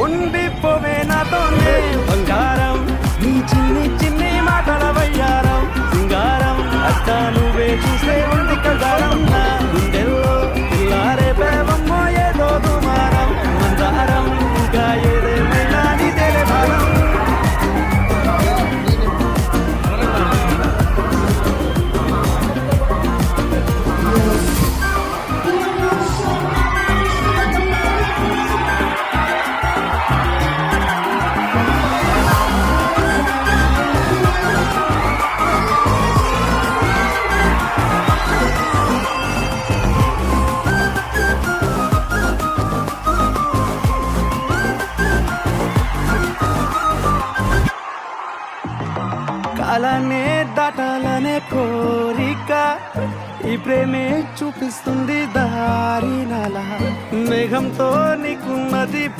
ఉండిపోవే నాతోనే బంగారం నీ చిన్ని చిన్ని మాటల వయ్యారం సింగారం అట్టా నువ్వే చూసే ఉంది కగారం నా గుండెల్లో ఇల్లారే పేవమ్మో ఏదో దుమారం మందారం ఇంకా ఏదేమైనా నీ తెలే భారం కాలానే దాటాలనే కోరిక ఈ ప్రేమే చూపిస్తుంది దారి నల మేఘంతో నీకున్నది